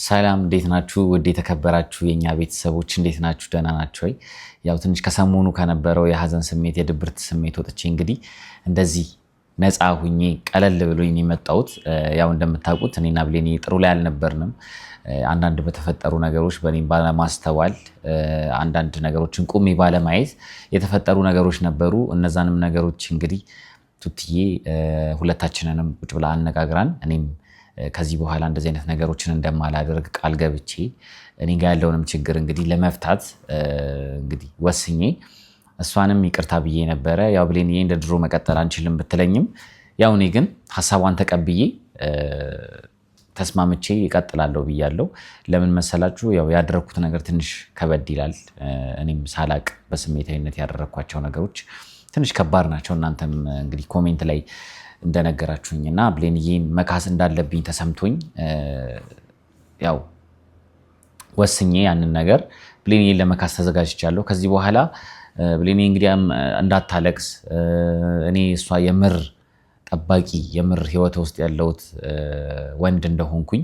ሰላም እንዴት ናችሁ? ውድ የተከበራችሁ የኛ ቤተሰቦች እንዴት ናችሁ? ደህና ናችሁ ወይ? ያው ትንሽ ከሰሞኑ ከነበረው የሐዘን ስሜት የድብርት ስሜት ወጥቼ እንግዲህ እንደዚህ ነፃ ሁኜ ቀለል ብሎኝ የመጣሁት ያው እንደምታውቁት እኔና ብሌኒ ጥሩ ላይ አልነበርንም። አንዳንድ በተፈጠሩ ነገሮች በኔም ባለማስተዋል አንዳንድ ነገሮችን ቁሜ ባለማየት የተፈጠሩ ነገሮች ነበሩ። እነዛንም ነገሮች እንግዲህ ቱትዬ ሁለታችንንም ቁጭ ብላ አነጋግራን እኔም ከዚህ በኋላ እንደዚህ አይነት ነገሮችን እንደማላደርግ ቃል ገብቼ እኔ ጋር ያለውንም ችግር እንግዲህ ለመፍታት እንግዲህ ወስኜ እሷንም ይቅርታ ብዬ ነበረ። ያው ብሌንዬ እንደ ድሮ መቀጠል አንችልም ብትለኝም ያው እኔ ግን ሐሳቧን ተቀብዬ ተስማምቼ እቀጥላለሁ ብያለሁ። ለምን መሰላችሁ? ያው ያደረኩት ነገር ትንሽ ከበድ ይላል። እኔም ሳላቅ በስሜታዊነት ያደረኳቸው ነገሮች ትንሽ ከባድ ናቸው። እናንተም እንግዲህ ኮሜንት ላይ እንደነገራችሁኝና ብሌንዬን መካስ እንዳለብኝ ተሰምቶኝ ያው ወስኜ ያንን ነገር ብሌንዬን ለመካስ ተዘጋጅቻለሁ። ከዚህ በኋላ ብሌንዬ እንግዲህ እንዳታለቅስ እኔ እሷ የምር ጠባቂ የምር ህይወት ውስጥ ያለውት ወንድ እንደሆንኩኝ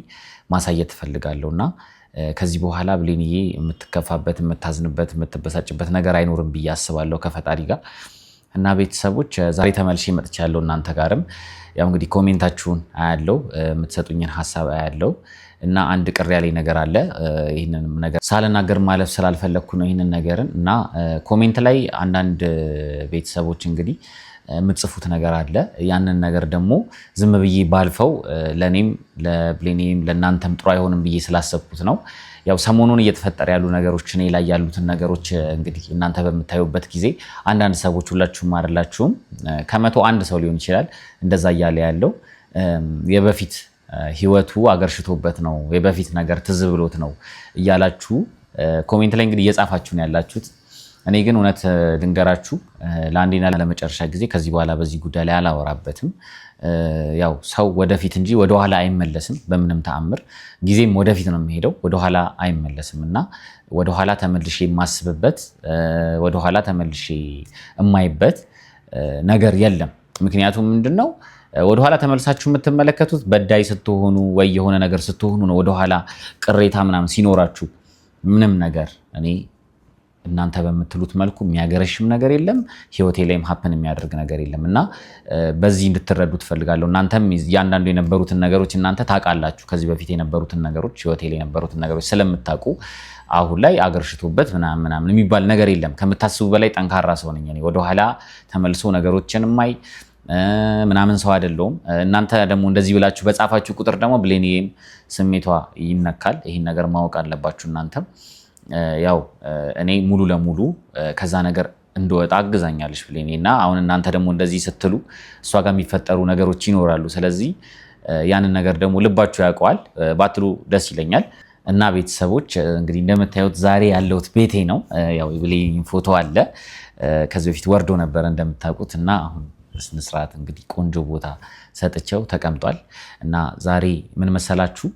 ማሳየት ፈልጋለሁና ከዚህ በኋላ ብሌንዬ የምትከፋበት የምታዝንበት የምትበሳጭበት ነገር አይኖርም ብዬ አስባለሁ ከፈጣሪ ጋር። እና ቤተሰቦች ዛሬ ተመልሼ መጥቻለሁ። እናንተ ጋርም ያው እንግዲህ ኮሜንታችሁን አያለው የምትሰጡኝን ሐሳብ አያለው እና አንድ ቅር ያለኝ ነገር አለ። ይሄንንም ነገር ሳልናገር ማለፍ ስላልፈለኩ ነው ይሄንን ነገርን እና ኮሜንት ላይ አንዳንድ ቤተሰቦች እንግዲህ የምትጽፉት ነገር አለ። ያንን ነገር ደግሞ ዝም ብዬ ባልፈው ለኔም ለብሌንዬም ለእናንተም ጥሩ አይሆንም ብዬ ስላሰብኩት ነው። ያው ሰሞኑን እየተፈጠረ ያሉ ነገሮች እኔ ላይ ያሉትን ነገሮች እንግዲህ እናንተ በምታዩበት ጊዜ አንዳንድ ሰዎች ሁላችሁም አይደላችሁም ከመቶ አንድ ሰው ሊሆን ይችላል እንደዛ እያለ ያለው የበፊት ህይወቱ አገርሽቶበት ነው የበፊት ነገር ትዝ ብሎት ነው እያላችሁ ኮሜንት ላይ እንግዲህ እየጻፋችሁ ነው ያላችሁት። እኔ ግን እውነት ልንገራችሁ ለአንዴና ለመጨረሻ ጊዜ ከዚህ በኋላ በዚህ ጉዳይ ላይ አላወራበትም። ያው ሰው ወደፊት እንጂ ወደኋላ አይመለስም በምንም ተአምር። ጊዜም ወደፊት ነው የሚሄደው ወደኋላ አይመለስም እና ወደኋላ ተመልሼ የማስብበት ወደኋላ ተመልሼ የማይበት ነገር የለም። ምክንያቱም ምንድነው ወደኋላ ተመልሳችሁ የምትመለከቱት በዳይ ስትሆኑ ወይ የሆነ ነገር ስትሆኑ ነው። ወደኋላ ቅሬታ ምናምን ሲኖራችሁ ምንም ነገር እኔ እናንተ በምትሉት መልኩ የሚያገረሽም ነገር የለም ህይወቴ ላይም ሀፕን የሚያደርግ ነገር የለም እና በዚህ እንድትረዱ ትፈልጋለሁ። እናንተም ያንዳንዱ የነበሩትን ነገሮች እናንተ ታውቃላችሁ። ከዚህ በፊት የነበሩትን ነገሮች ህይወቴ ላይ የነበሩትን ነገሮች ስለምታውቁ አሁን ላይ አገርሽቶበት ምናምን የሚባል ነገር የለም። ከምታስቡ በላይ ጠንካራ ሰው ነኝ እኔ። ወደኋላ ተመልሶ ነገሮችን ማይ ምናምን ሰው አይደለሁም። እናንተ ደግሞ እንደዚህ ብላችሁ በጻፋችሁ ቁጥር ደግሞ ብሌንዬም ስሜቷ ይነካል። ይሄን ነገር ማወቅ አለባችሁ እናንተም። ያው እኔ ሙሉ ለሙሉ ከዛ ነገር እንደወጣ አግዛኛለች ብሌንዬ እና አሁን እናንተ ደግሞ እንደዚህ ስትሉ እሷ ጋር የሚፈጠሩ ነገሮች ይኖራሉ። ስለዚህ ያንን ነገር ደግሞ ልባችሁ ያውቀዋል ባትሉ ደስ ይለኛል። እና ቤተሰቦች እንግዲህ እንደምታዩት ዛሬ ያለሁት ቤቴ ነው። ያው ብሌንዬ ፎቶ አለ ከዚህ በፊት ወርዶ ነበር እንደምታውቁት እና አሁን በስነ ስርዓት እንግዲህ ቆንጆ ቦታ ሰጥቼው ተቀምጧል። እና ዛሬ ምን መሰላችሁ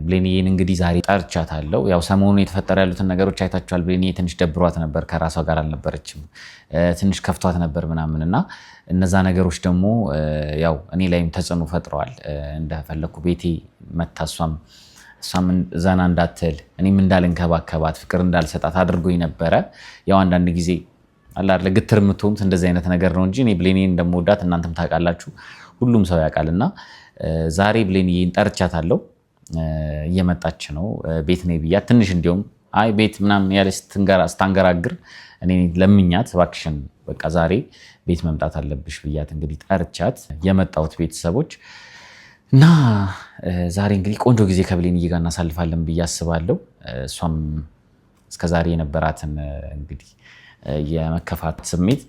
ብሌንዬን እንግዲህ ዛሬ ጠርቻታለሁ። ያው ሰሞኑን የተፈጠረ ያሉትን ነገሮች አይታችኋል። ብሌንዬ ትንሽ ደብሯት ነበር፣ ከራሷ ጋር አልነበረችም፣ ትንሽ ከፍቷት ነበር ምናምን እና እነዛ ነገሮች ደግሞ ያው እኔ ላይም ተጽዕኖ ፈጥረዋል። እንደፈለኩ ቤቴ መታ እሷም ዘና እንዳትል እኔም እንዳልንከባከባት ፍቅር እንዳልሰጣት አድርጎኝ ነበረ። ያው አንዳንድ ጊዜ አላለ ግትር የምትሆኑት እንደዚህ አይነት ነገር ነው እንጂ እኔ ብሌንዬን እንደምወዳት እናንተም ታውቃላችሁ፣ ሁሉም ሰው ያውቃልና ዛሬ ብሌንዬን ጠርቻታለሁ። እየመጣች ነው ቤት ነኝ ብያት ትንሽ እንዲያውም አይ ቤት ምናምን ያለች ስታንገራግር እኔ ለምኛት እባክሽን በቃ ዛሬ ቤት መምጣት አለብሽ ብያት እንግዲህ ጠርቻት የመጣሁት ቤተሰቦች እና ዛሬ እንግዲህ ቆንጆ ጊዜ ከብሌንዬ ጋር እናሳልፋለን ብዬ አስባለሁ። እሷም እስከዛሬ የነበራትን እንግዲህ የመከፋት ስሜት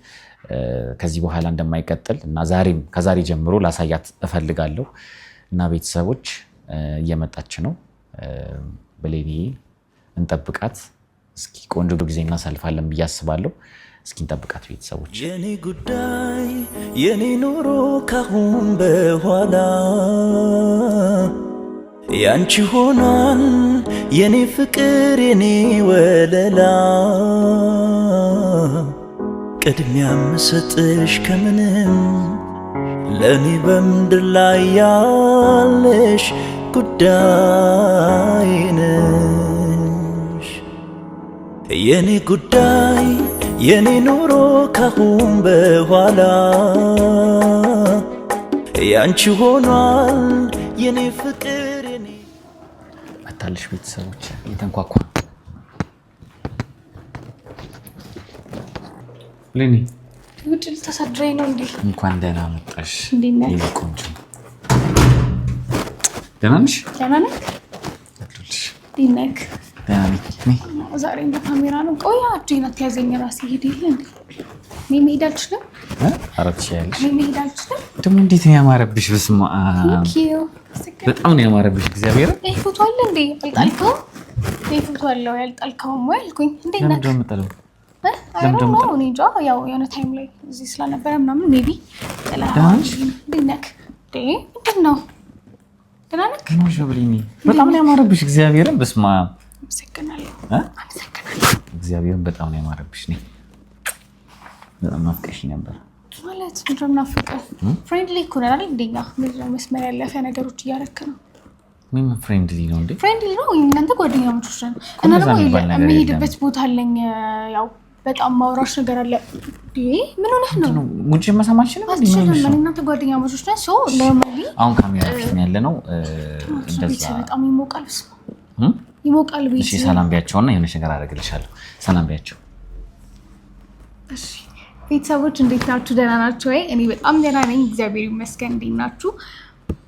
ከዚህ በኋላ እንደማይቀጥል እና ዛሬም ከዛሬ ጀምሮ ላሳያት እፈልጋለሁ። እና ቤተሰቦች እየመጣች ነው ብሌንዬ እንጠብቃት። እስኪ ቆንጆ ጊዜ እናሳልፋለን ብዬ አስባለሁ። እስኪ እንጠብቃት ቤተሰቦች። የኔ ጉዳይ የኔ ኑሮ ካሁን በኋላ ያንቺ ሆኗል የኔ ፍቅር የኔ ወለላ ቅድሚያ ምሰጥሽ ከምንም ለኔ በምድር ላይ ያለሽ ጉዳይ ነሽ የኔ ጉዳይ የኔ ኑሮ ካሁን በኋላ ያንቺ ሆኗል የኔ ፍቅር የኔ አታልሽ ቤተሰቦች እየተንኳኳ ለኔ ውጭ ልታሳድረኝ ነው እንዴ? እንኳን ደህና መጣሽ። እንዴት ነህ? ቆንጆ ደህና ነሽ? ደህና ነህ? አትልሽ እንዴት ነህ? ደህና ነኝ። ዛሬ እንደ ካሜራ ነው። ቆይ እጄን አትያዘኝ። ራሴ ሄድ የለ እንዴ? እኔ መሄድ አልችልም። አራት ሺህ ያለሽ እኔ መሄድ አልችልም። ደግሞ እንዴት ነው ያማረብሽ! በስመ አብ በጣም ነው ያማረብሽ። እግዚአብሔር ይሄ ፎቶ አለ እንዴ? አልጣልከውም? ይሄ ፎቶ አለው ያልጣልከውም ወይ አልኩኝ። እንዴት ነህ? ለምንድን ነው የምጠለው? እኔ እንጃ። ያው የሆነ ታይም ላይ እዚህ ስለነበረ ምናምን ሜቢ ምንድን ነው ደህና ነህ? በጣም ነው ያማረብሽ። እግዚአብሔርን በስመ አብ አመሰግናለሁ። እግዚአብሔርን በጣም ነው ያማረብሽ። እኔ በጣም ናፍቀሽኝ ነበር ማለት ምንድን ነው የምናፍቀው? ፍሬንድሊ እኮ ነን አይደል? እንደኛ ምንድን ነው መስመር ያለፈ ነገሮች እያደረክ ነው። ምን ፍሬንድሊ ነው እንዴ? ፍሬንድሊ ነው። እናንተ ጓደኛሞች ነን እና ደግሞ የምሄድበት ቦታ አለኝ። ያው በጣም ማውራሽ ነገር አለ። ምን ሆነህ ነው? ጉንጭ መሰማችን ነው እንዴ? ምን እናንተ ጓደኛሞች ነን። ሶ ኖርማሊ አሁን ካሜራ ፊት ያለ ነው። እንደዛ በጣም ይሞቃል። ይሞቃል። ቤት እሺ፣ ሰላም ቢያቸውና የሆነች ነገር አደርግልሻለሁ። ሰላም ቢያቸው። እሺ ቤተሰቦች እንዴት ናችሁ? ደህና ናችሁ ወይ? እኔ በጣም ደህና ነኝ፣ እግዚአብሔር ይመስገን። እንዴት ናችሁ?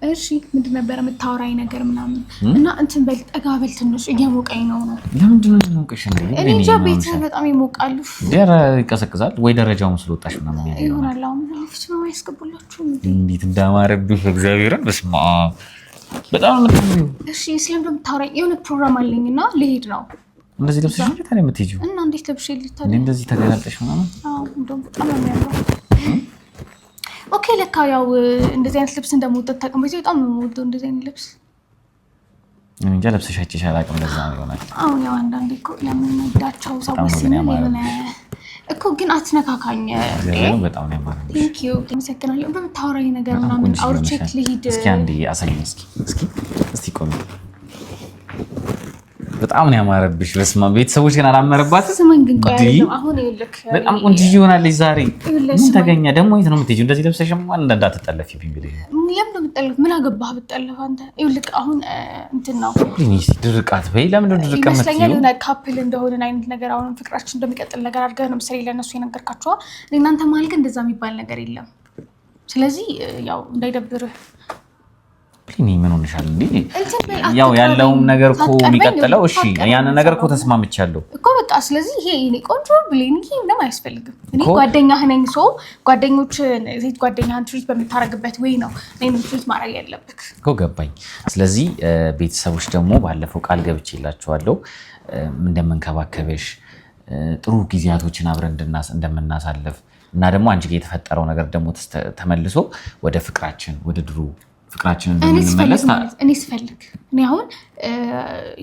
እሺ ምንድን ነበር የምታወራኝ ነገር ምናምን እና እንትን በል ጠጋ በል ትንሽ እየሞቀኝ ነው። ለምንድን ነው የሞቀሽ እንዴ? እኔ እንጃ ቤት በጣም ይሞቃል። ይቀዘቅዛል ወይ ደረጃው መስሎጣሽ ምናምን ይሆናል። አሁን ፊት ነው ያስገቡላችሁ እንዴት እንዳማረብሽ እግዚአብሔርን በስመ አብ በጣም ነው የምትምሪው። እሺ ስለምን የምታወራኝ? የሆነ ፕሮግራም አለኝና ልሄድ ነው። እንደዚህ ለብሰሽ ነው ታዲያ የምትሄጂው? እና እንዴት ለብሼ ልታዲያ? እንደዚህ ተገላልጠሽ ምናምን? አዎ እንደውም በጣም ነው የሚያምረው። ኦኬ ለካ ያው እንደዚህ አይነት ልብስ እንደምወደድ ታውቅም። በጣም ነው የምወደው እንደዚህ አይነት ልብስ። እኔ እንጃ ለብሰሽ አይቼሽ አላውቅም። ለዛ ነው ይሆናል። አሁን ያው አንዳንዴ እኮ ለምንወዳቸው ሰዎች ሲሆን እኮ ግን አትነካካኝ። በጣም ነው ያማረው። ቴንክ ዩ ተመሰግናለሁ። እንደምታወራኝ ነገር ምናምን አውርቼክ ልሂድ። እስኪ አንዴ አሳይኝ። እስኪ ቆይ በጣም ነው ያማረብሽ። በስመ አብ ቤተሰቦች ግን አላመረባትም። ስማኝ ግን ቆይ አይደለም አሁን ይልክ በጣም ቆንጆ ሆናለች ዛሬ። ምን ተገኘ ደግሞ? የት ነው የምትሄጂው? እንደዚህ ለብሰሽ ማን እንዳትጠለፊብኝ ብለሽ ለምን ነው የምትጠለፍ? ምን አገባህ ብትጠለፍ አንተ? ይልክ አሁን እንትን ነው ፕሊዝ ድርቃት በይ። ለምን ነው ድርቅ የምትይው? ይመስለኛል የሆነ ካፕል እንደሆነን አይነት ነገር አሁን ፍቅራችን እንደሚቀጥል ነገር አድርገህ ነው መሰለኝ ለእነሱ የነገርካቸው። እናንተ መሀል ግን እንደዛ የሚባል ነገር የለም። ስለዚህ ያው እንዳይደብርህ ፕሊኒ ምን ሆነሻል እንዴ? ያው ያለውም ነገር እኮ የሚቀጥለው እሺ፣ ያንን ነገር እኮ ተስማምቻለሁ እኮ በቃ። ስለዚህ ይሄ እኔ ቆንጆ ብሌን ይሄ ምንም አያስፈልግም። እኔ ጓደኛህ ነኝ። ሰው ጓደኞች ሴት ጓደኛህን ትሪት በምታረግበት ወይ ነው እኔን ትሪት ማድረግ ያለብህ እኮ ገባኝ። ስለዚህ ቤተሰቦች ደግሞ ባለፈው ቃል ገብቼላችኋለሁ እንደምንከባከበሽ ጥሩ ጊዜያቶችን አብረን እንደምናሳልፍ እና ደግሞ አንቺ ጋር የተፈጠረው ነገር ደግሞ ተመልሶ ወደ ፍቅራችን ወደ ድሮ ፍቅራችን እንደምንመለስ እኔ ስፈልግ እኔ አሁን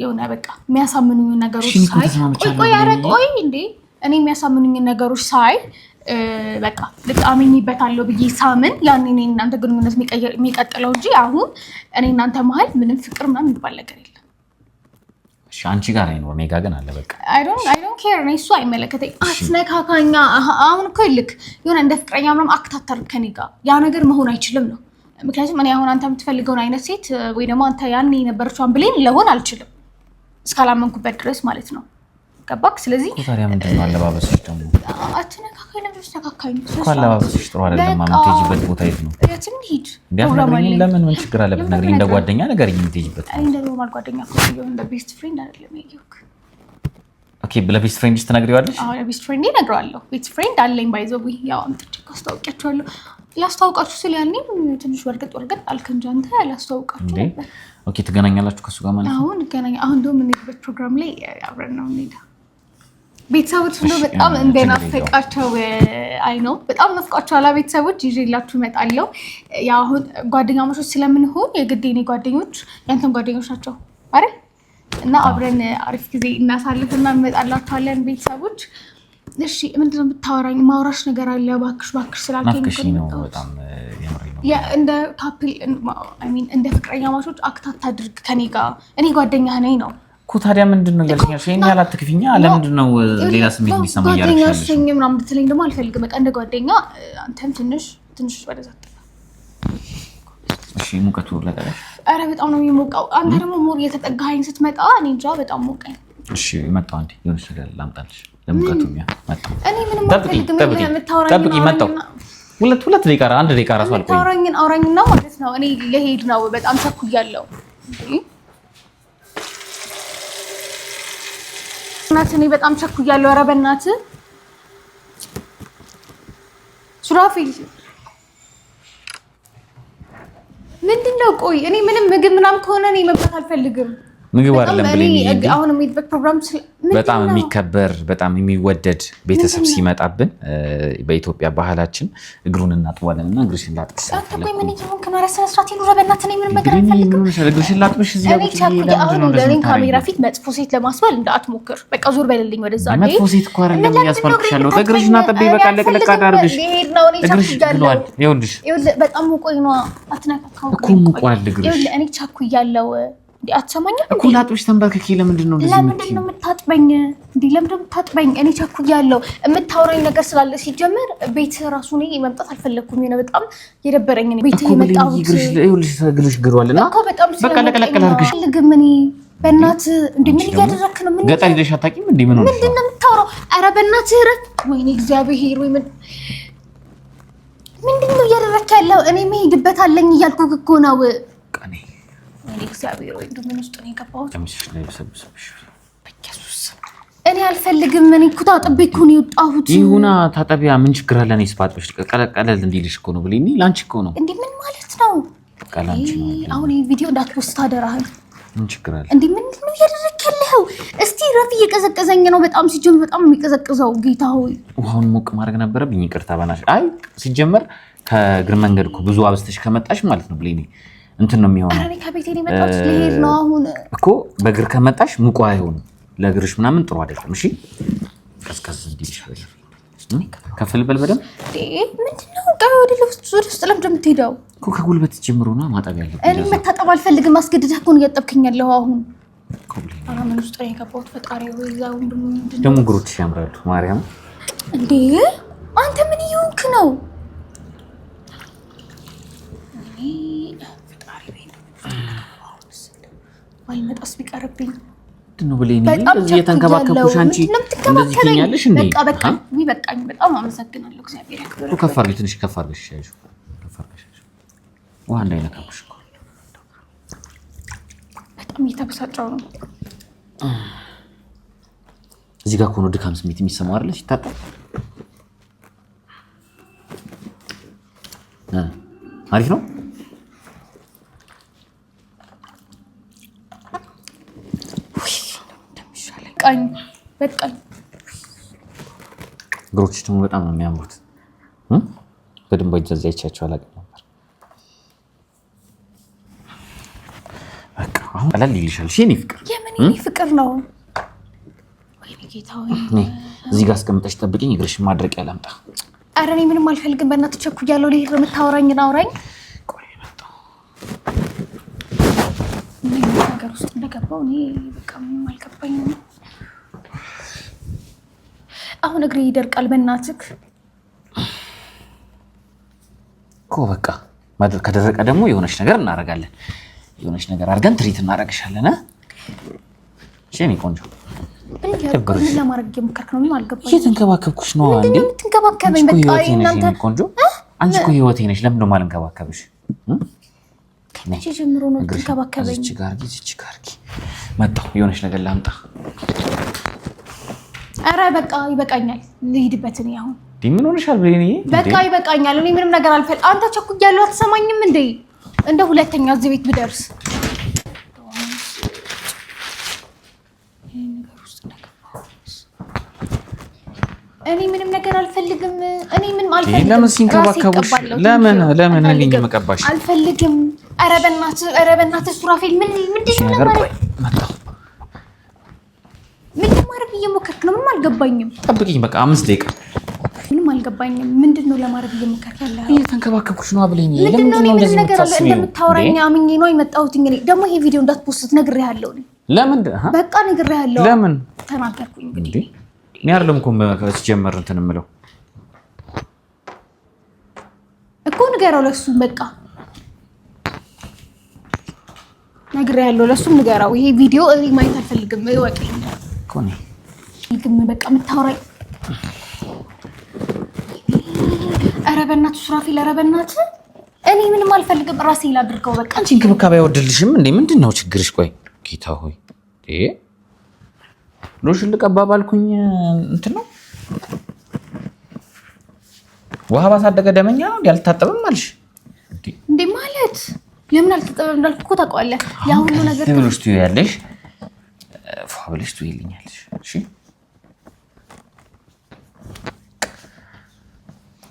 የሆነ በቃ የሚያሳምኑኝ ነገሮች ሳይ ቆይ እንዴ እኔ የሚያሳምኑኝ ነገሮች ሳይ በቃ ልጣምኝበታለሁ ብዬ ሳምን ያኔ እኔ እናንተ ግንኙነት የሚቀጥለው እንጂ አሁን እኔ እናንተ መሀል ምንም ፍቅር ምናምን የሚባል ነገር የለም። እሺ አንቺ ጋር አይኖር እኔ ጋር ግን አለ። በቃ I don't care እኔ እሱ አይመለከተኝ። አትነካካኛ። አሁን እኮ ይልክ የሆነ እንደ ፍቅረኛ ምናምን አክታተር ከኔ ጋር ያ ነገር መሆን አይችልም ነው። ምክንያቱም እኔ አሁን አንተ የምትፈልገውን አይነት ሴት ወይ ደግሞ አንተ ያኔ የነበረችውን ብሌን ለሆን አልችልም እስካላመንኩበት ድረስ ማለት ነው። ገባክ? ስለዚህ ታዲያ ምንድን ነው አለባበስሽ ደግሞ? አትነካካኝ። ለምን ተነካካኝ? እኮ አለባበስሽ ጥሩ አይደለም። የምትሄጂበት ቦታ የት ነው? የትም ሂድ። ለምን ምን ችግር አለበት? ነገር እንደ ጓደኛ ነገር የምትሄጂበት እኔ እንደ ኖርማል ጓደኛ እኮ እንደ ቤስት ፍሬንድ አይደለም ያየሁት። ኦኬ ለቤስት ፍሬንድሽ ትነግሪዋለሽ? አዎ ለቤስት ፍሬንድ እነግረዋለሁ። ቤስት ፍሬንድ አለኝ ባይዘው ያው አምጥቼ አስታውቂያቸዋለሁ። ላስታውቃችሁ ስለ ያኔ ትንሽ ወርገጥ አልክ እንጂ አንተ ላስታውቃችሁ ነበር። ኦኬ ትገናኛላችሁ ከሱ ጋር ማለት ነው? አሁን ገናኛ አሁን ደግሞ የምንሄድበት ፕሮግራም ላይ አብረን ነው የምንሄደው። ቤተሰቦች እንደው በጣም እንደናፈቃቸው አይ ነው በጣም ናፍቃቸዋል። ቤተሰቦች ይዤላችሁ እመጣለሁ። ያው አሁን ጓደኛሞች ስለምንሆን የግድ የኔ ጓደኞች ያንተን ጓደኞች ናቸው አይደል? እና አብረን አሪፍ ጊዜ እናሳልፍና እንመጣላችኋለን ቤተሰቦች። እሺ ምንድነው የምታወራኝ? ማውራሽ ነገር አለ። እባክሽ ስላልከኝ ናፍቀሽኝ ነው በጣም የምሬ ነው። እንደ ካፕል እንደ ፍቅረኛ ማቾች አክት አታድርግ ከኔ ጋር እኔ ጓደኛ ነኝ ነው እኮ ታዲያ ምንድነው ያልሽኛል እኔ ያላትክፍኛ ለምንድነው ሌላ ስሜት እንዲሰማ ያረጋሽ ጓደኛ ነኝ ምናምን ብትለኝ ደግሞ አልፈልግም በቃ እንደ ጓደኛ አንተም ትንሽ ወደዛ እሺ ሙቀቱ ለቀለሽ አረ በጣም ነው የሚሞቀው አንተ ደግሞ ሞር እየተጠጋኸኝ ስትመጣ እኔ እንጃ በጣም ሞቀኝ እሺ መጣው አንዴ የሆነች ነገር ላምጣልሽ ለሙቀቱ መጣው እኔ ምንም አልፈልግም ጠብቂ መጣው ሁለት ደቂቃ አንድ ደቂቃ ራሱ አልቆይ አውራኝና ማለት ነው እኔ ለሄድ ነው በጣም ቸኩያለሁ እኔ በጣም ቸኩያለሁ ኧረ በእናትህ ሱራፊል ምንድነው ቆይ እኔ ምንም ምግብ ምናምን ከሆነ እኔ መብላት አልፈልግም ምግብ አይደለም ብለኝ አሁን የሚድበክ ፕሮግራም በጣም የሚከበር በጣም የሚወደድ ቤተሰብ ሲመጣብን በኢትዮጵያ ባህላችን እግሩን እናጥባለን እና እግርሽን ላጥብሽ አትቆይ ምን ይሁን ከማራ ሰዓት ይኑር በእናትህ እኔ ምንም ነገር አልፈልግም እግርሽን ላጥብሽ እዚህ እኔ ቻኩ ለኔ ካሜራ ፊት መጥፎ ሴት ለማስባል እንዳትሞክር በቃ ዞር በልልኝ ወደዛ እንዴ መጥፎ ሴት እኮ አይደለም ያስፈልግሻለሁ እግርሽን አጥቤ በቃ ለቅለቅ አድርግሽ እግርሽ ግሏል ይኸውልሽ በጣም ሙቆይ ነው አትነካካው እኮ ሙቋል እግርሽ እኔ ቻኩያለሁ አትሰማኝም እኮ ላጥብሽ ተንበርክኬ ለምንድን ነው እንደዚህ ለምንድን ነው የምታጥበኝ እንዴ ለምንድን ነው የምታጥበኝ እኔ ቸኩያለሁ የምታወራኝ ነገር ስላለ ሲጀመር ቤት ራሱ ነው መምጣት አልፈለኩም የሆነ በጣም የደበረኝ ነው ቤት የመጣሁት ይኸውልሽ እግርሽ ግሯልና በቃ ለቅለቅ አድርግሽ ልግም እኔ በእናትህ እንዴ ምን እያደረክ ነው ምን ገጠር ሄደሽ አታውቂም እንዴ ምን ሆነሽ ምንድን ነው የምታወራው ኧረ በእናትህ ረፍ ወይኔ እግዚአብሔር ወይ ምንድን ነው እያደረክ ያለው እኔ መሄድበት አለኝ እያልኩህ እኮ ነው ቀኔ እኔ እግዚአብሔር ወይ ምን ውስጥ ነው የገባሁት አምስሽ ላይ ሰብስብሽ በኢየሱስ እኔ አልፈልግም እኔ እኮ ታጥቤ እኮ ነው የወጣሁት ይሁና ታጠቢያ ምን ችግር አለ እኔ ስፓጥብሽ ቀለል እንዲልሽ እኮ ነው ብለኝ ላንቺ እኮ ነው እንዴ ምን ማለት ነው ቀላንቺ ነው አሁን ይሄ ቪዲዮ እንዳትፖስት አደራህን ምን ችግር አለ እንዴ ምን ነው ያደረከልኸው እስቲ ረፍ እየቀዘቀዘኝ ነው በጣም ሲጀምር በጣም የሚቀዘቅዘው ጌታ ሆይ ውሃውን ሞቅ ማድረግ ነበረብኝ ይቅርታ በናሽ አይ ሲጀመር ከእግር መንገድ እኮ ብዙ አብስተሽ ከመጣሽ ማለት ነው ብለኝ እንትን ነው የሚሆነው አረ ከቤቴ ነው የመጣሁት ልሄድ ነው አሁን እኮ በእግር ከመጣሽ ሙቋ አይሆንም ለእግርሽ ምናምን ጥሩ አይደለም እሺ ቀዝቀዝ እንዲልሽ ከፍል በል በደምብ ምንድነው ቀይ ወደ ውስጥ ለምንድን ነው የምትሄደው እኮ ከጉልበት ጀምሮና ማጠብ ያለብኝ እኔ መታጠብ አልፈልግም አስገድደህ እኮ ነው እያጠብከኝ ያለው አሁን አረ ምን ውስጥ ነው የገባሁት ፈጣሪ ወይ ዛው ደግሞ እግሮችሽ ያምራሉ ማርያም እንዴ አንተ ምን እየሆንክ ነው ባልመጣስ ቢቀርብኝ ምንድነው ብለኝ እዚህ የተንከባከብኩሽ አንቺ እንደዚህ ትኛለሽ እንዴ በቃ ይበቃኝ በጣም አመሰግናለሁ እግዚአብሔር ያክብር እኮ ከፍ አድርጊ ትንሽ ከፍ አድርገሽ ያዥ ከፍ አድርገሽ ውሃ እንዳይነካብሽ እኮ በጣም እየተበሳጨው ነው እዚህ ጋር ኮኖ ድካም ስሜት የሚሰማው አይደል ሲታጠብ አሪፍ ነው በቃኝ እግሮችሽ ደግሞ በጣም ነው የሚያምሩት በደንብ አይቻቸው አላውቅም ነበር በቃ አሁን ቀለል ይልሻል እሺ የእኔ ፍቅር የምን ፍቅር ነው ወይኔ ጌታ ሆይ እዚህ ጋር አስቀምጠሽ ጠብቂኝ እግርሽን ማድረቂያ ላምጣ ኧረ እኔ ምንም አልፈልግም በእናትህ ቸኩያለሁ ልሄድ ነው የምታወራኝን አውራኝ ቆይ መጣሁ ምን ነገር ውስጥ እንደገባው እኔ በቃ ምንም አልገባኝም አሁን እግሬ ይደርቃል በእናትህ እኮ በቃ ማድረግ ከደረቀ ደግሞ የሆነች ነገር እናደርጋለን የሆነች ነገር አድርገን ትሪት እናደርግሻለን እሺ እኔ ቆንጆ ምን ለማድረግ እየሞከርክ ነው? ምን አልገባኝም። እየተንከባከብኩሽ ነው አንዴ። ምንድን ነው የምትንከባከበኝ? በቃ እናንተ ቆንጆ አንቺ እኮ ህይወቴ ነሽ። ለምን ነው የማልንከባከብሽ? ከመቼ ጀምሮ ነው የምትንከባከበኝ? እዚች ጋር መጣሁ። የሆነች ነገር ላምጣ። ኧረ በቃ ይበቃኛል። ልሂድበት እኔ አሁን። ምን ሆነሻል ብሌንዬ? በቃ ይበቃኛል። እኔ ምንም ነገር አልፈልግም። አንተ ቸኩያለሁ። አትሰማኝም እንዴ? እንደ ሁለተኛ እዚህ ቤት ብደርስ እኔ ምንም ነገር አልፈልግም። እኔ ምንም አልፈልግም። ለምን ሲንከባከቡሽ? ለምን እኔ መቀባሽ አልፈልግም። ኧረ በእናትህ ሱራፌል ምንድን ነው ማለት መጣሁ። ምን ለማድረግ እየሞከርክ ነው? ምንም አልገባኝም። ጠብቂኝ በቃ 5 ደቂቃ። ምንም አልገባኝም። ምንድነው ለማድረግ እየሞከርክ ያለው? እየተንከባከብኩሽ ነው አብለኝ። ለምንድነው እንደዚህ ነገር አለ እንደምታወራኝ አምኜ ነው የመጣሁት። እንግዲህ ደግሞ ይሄ ቪዲዮ እንዳትፖስት ነግሬሃለሁ። ለምን? በቃ ነግሬሃለሁ። ለምን ተናገርኩኝ? እንግዲህ እኔ አይደለም እኮ ሲጀመር እንትን የምለው እኮ ንገረው ለሱ በቃ ነግሬሃለሁ። ለሱም ንገረው። ይሄ ቪዲዮ እኔ ማየት አልፈልግም። እወቅልኝ እኮ ነው ግን በቃ የምታወራኝ። ኧረ በእናትህ ሱራፌል፣ ኧረ በእናትህ እኔ ምንም አልፈልግም። ራሴ ላድርገው በቃ። አንቺ እንክብካቤ አይወድልሽም እንዴ? ምንድን ነው ችግርሽ? ቆይ ጌታ ሆይ ሎሽን ልቀባ ባልኩኝ እንትን ነው ውሃ ባሳደገ ደመኛ ነው ያልታጠበም አልሽ እንዴ? ማለት ለምን አልታጠበም እንዳልኩ እኮ ታውቀዋለህ። ያ ሁሉ ነገር ትብሎሽ ትያለሽ ፏ ብለሽ ትይልኛለሽ። እሺ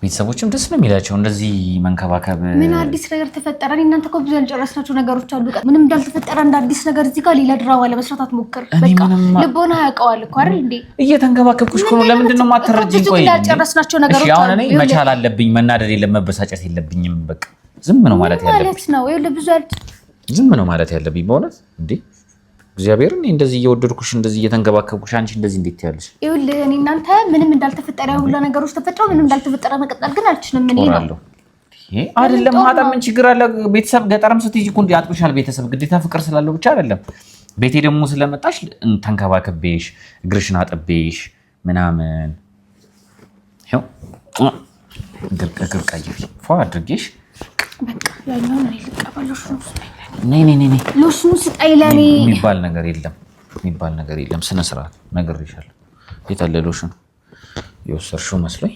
ቤተሰቦችም ደስ ነው የሚላቸው እንደዚህ መንከባከብ። ምን አዲስ ነገር ተፈጠረ? እናንተ እኮ ብዙ ያልጨረስናቸው ነገሮች አሉ። ምንም እንዳልተፈጠረ እንደ አዲስ ነገር እዚህ ጋር ሌላ ድራማ ለመስራት አትሞክር። በቃ ልቦና ያውቀዋል እኮ አይደል እንዴ? እየተንከባከብኩሽ እኮ ነው። ለምንድን ነው የማትረጂኝ? ቆይ ያልጨረስናቸው ነገሮች አሉ። አሁን እኔ መቻል አለብኝ። መናደድ የለም መበሳጨት የለብኝም። በቃ ዝም ነው ማለት ያለብኝ ነው። ለብዙ ዝም ነው ማለት ያለብኝ በእውነት እንዴ። እግዚአብሔርን እንደዚህ እየወደድኩሽ እንደዚህ እየተንከባከብኩሽ አንቺ እንደዚህ እንዴት ያለሽ? ይኸውልህ እኔ እናንተ ምንም እንዳልተፈጠረ ሁሉ ነገሮች ተፈጥረው ምንም እንዳልተፈጠረ መቀጠል ግን አልችልም። ምን ነው አይደለም ማጣም ምን ችግር አለ? ቤተሰብ ገጠርም ስትሄጂ እኮ እንዲህ አጥብሻል። ቤተሰብ ግዴታ ፍቅር ስላለው ብቻ አይደለም። ቤቴ ደግሞ ስለመጣሽ ተንከባከቤሽ እግርሽን አጥቤሽ ምናምን ይኸው እግር ቀይሪ ፏ አድርጌሽ በቃ ያኛውን እኔ ልቀበለው ነው። ነይ ሎሽኑ ስጠኝ። ለኔ የሚባል ነገር የለም። ስነ ስርዓት ነግሬሻለሁ። የት አለ ሎሽኑ? የወሰድሽው መስሎኝ።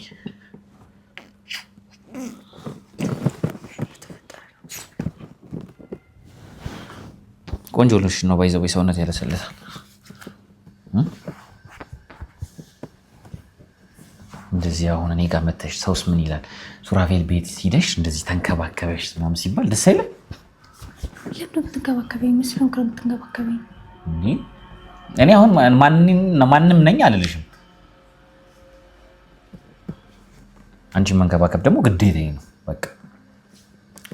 ቆንጆ ሎሽን ነው ባይዘው ሰውነት ያለሰለታል። እንደዚህ አሁን እኔ ጋር መተሽ ሰውስ ምን ይላል? ሱራፌል ቤት ሂደሽ እንደዚህ ተንከባከበሽ ምናምን ሲባል ደስ አይልም? ለምን የምትንከባከበኝ? መስሎኝ ነው የምትንከባከበኝ። እኔ አሁን ማንም ነኝ አልልሽም። አንቺን መንከባከብ ደግሞ ግዴታዬ ነው። በቃ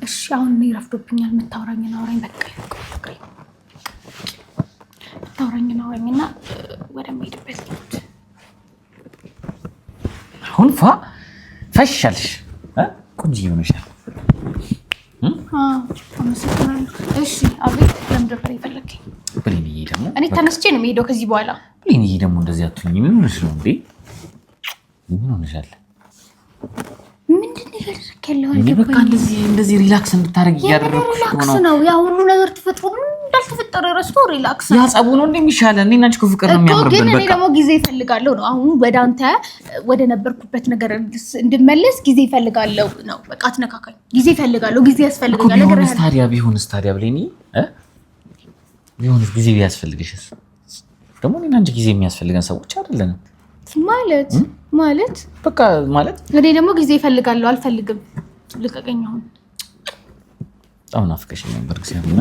እሺ፣ አሁን እኔ ረፍዶብኛል። የምታወራኝን አውራኝ። በቃ የምታወራኝን አውራኝና ወደምሄድበት አሁን ፈሻልሽ ቆንጆ ይሆንሻል። እሺ አቤት። ለምን ነበር የፈለከኝ? ብሌንዬ ደግሞ እኔ ተነስቼ ነው የምሄደው ከዚህ በኋላ። ብሌንዬ ደግሞ እንደዚህ አትሁኝ። ምን ሆነሽ ነው እንዴ? ምን ሆነሻል? ምንድን ነው እያደረክ ያለው? እኔ በቃ እንደዚህ ሪላክስ እንድታረግ እያደረኩሽ ነው። ያ ሁሉ ነገር ተፈጥሮ ምን እንዳልተፈጠረ ረስቶ ሪላክስ ያ ጸቡ ነው እንደሚሻለን። እኔና አንቺ እኮ ፍቅር ነው የሚያምርብን። ግን እኔ ደግሞ ጊዜ እፈልጋለሁ ነው። አሁን ወደ አንተ ወደ ነበርኩበት ነገር እንድመለስ ጊዜ እፈልጋለሁ ነው። በቃ አትነካካኝ። ጊዜ እፈልጋለሁ። ጊዜ ያስፈልጋል ነገር ያለ ቢሆንስ ታዲያ ብሌኒ ቢሆንስ ጊዜ ቢያስፈልግሽስ? ደግሞ እኔና አንቺ ጊዜ የሚያስፈልገን ሰዎች አይደለንም ማለት በቃ ማለት እኔ ደግሞ ጊዜ እፈልጋለሁ። አልፈልግም። ልቀቀኝ። አሁን በጣም ናፍቀሽኝ ነበር እግዚአብሔር።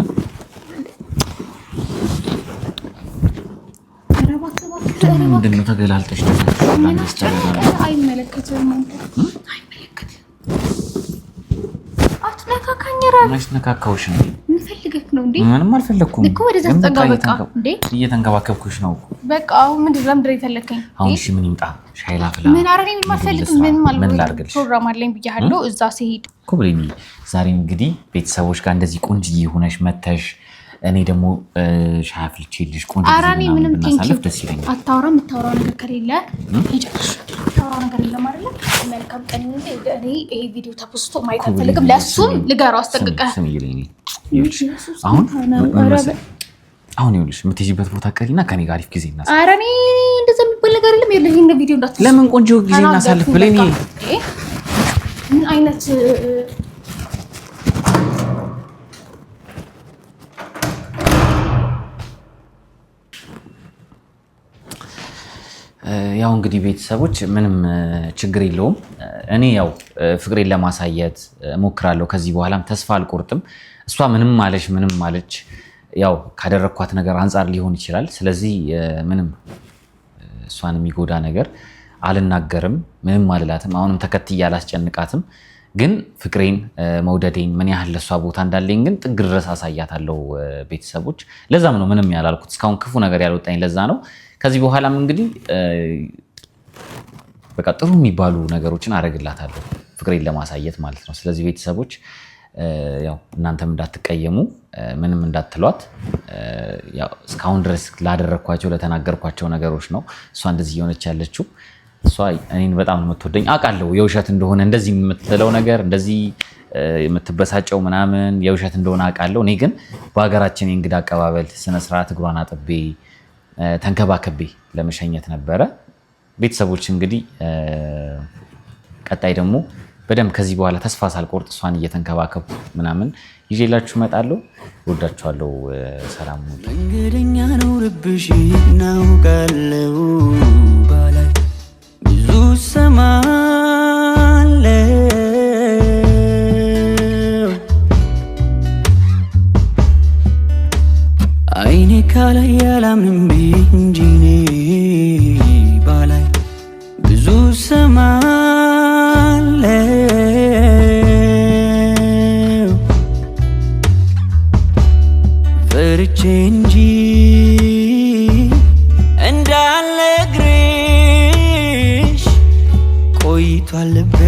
ምንድን ነው ተገላልጠሽ? አይመለከትም። አትነካካኝ። ነካካውሽ ነው። ምን ፈልገህ ነው እንዴ? ምንም አልፈለኩም እኮ ወደዛ ተጠጋ። በቃ እንዴ እየተንከባከብኩሽ ነው። በቃ አሁን ምንድን ነው የፈለከኝ? አሁን እሺ ምን ይምጣ? ሻይ ላፍላ? ምን አረኔ ምን አልፈልግም። ምን ላድርግልሽ? ፕሮግራም አለኝ ብያለሁ። እዛ ሲሄድ እኮ ብሌኒ ዛሬ እንግዲህ ቤተሰቦች ጋር እንደዚህ ቆንጅዬ ሆነሽ መተሽ እኔ ደግሞ ሻይ አፍልቼልሽ ቆንጆ ጊዜ ምናምን ብናሳልፍ ደስ ይለኛል። አታወራ። የምታወራው ነገር ከሌለ ሂጅ። የምታወራው ነገር የለም አይደለ? መልካም ቀን። እኔ ይሄ ቪዲዮ ተፖስቶ ማየት አልፈልግም። ለእሱም ንገረው፣ አስጠንቅቀህ። አሁን ይኸውልሽ የምትሄጂበት ቦታ ቀሪና ከኔ ጋር አሪፍ ጊዜ እናሳልፍ። ኧረ እኔ እንደዛ የሚባል ነገር የለም። ይኸውልሽ ይሄን ቪዲዮ እንዳትወስድ። ለምን ቆንጆ ጊዜ እናሳልፍ ብለኝ። ምን አይነት ያው እንግዲህ ቤተሰቦች ምንም ችግር የለውም። እኔ ያው ፍቅሬን ለማሳየት እሞክራለሁ። ከዚህ በኋላም ተስፋ አልቆርጥም። እሷ ምንም ማለች ያው ካደረኳት ነገር አንጻር ሊሆን ይችላል። ስለዚህ ምንም እሷን የሚጎዳ ነገር አልናገርም ምንም አልላትም አሁንም ተከትዬ አላስጨንቃትም ግን ፍቅሬን መውደዴን ምን ያህል ለሷ ቦታ እንዳለኝ ግን ጥግ ድረስ አሳያታለሁ ቤተሰቦች ለዛም ነው ምንም ያላልኩት እስካሁን ክፉ ነገር ያልወጣኝ ለዛ ነው ከዚህ በኋላም እንግዲህ በቃ ጥሩ የሚባሉ ነገሮችን አረግላታለሁ ፍቅሬን ለማሳየት ማለት ነው ስለዚህ ቤተሰቦች ያው እናንተም እንዳትቀየሙ ምንም እንዳትሏት ያው እስካሁን ድረስ ላደረኳቸው ለተናገርኳቸው ነገሮች ነው እሷ እንደዚህ የሆነች ያለችው እሷ እኔን በጣም ነው የምትወደኝ አቃለው የውሸት እንደሆነ እንደዚህ የምትለው ነገር እንደዚህ የምትበሳጨው ምናምን የውሸት እንደሆነ አቃለው እኔ ግን በአገራችን የእንግዳ አቀባበል ስነ ስርዓት እግሯን አጥቤ ተንከባከቤ ለመሸኘት ነበረ ቤተሰቦች እንግዲህ ቀጣይ ደግሞ በደም ከዚህ በኋላ ተስፋ ሳልቆርጥ እሷን እየተንከባከቡ ምናምን ይዤላችሁ እመጣለሁ ወዳችኋለሁ ሰላም ነው መንገደኛ ነው ልብሽ ነው ጋለው ባላይ ብዙ ሰማለ አይኔ ካላይ ያላምንም ቢንጂኔ ባላይ ብዙ ሰማለ ፈርቼ እንጂ እንዳልነግርሽ ቆይቷል ልቤ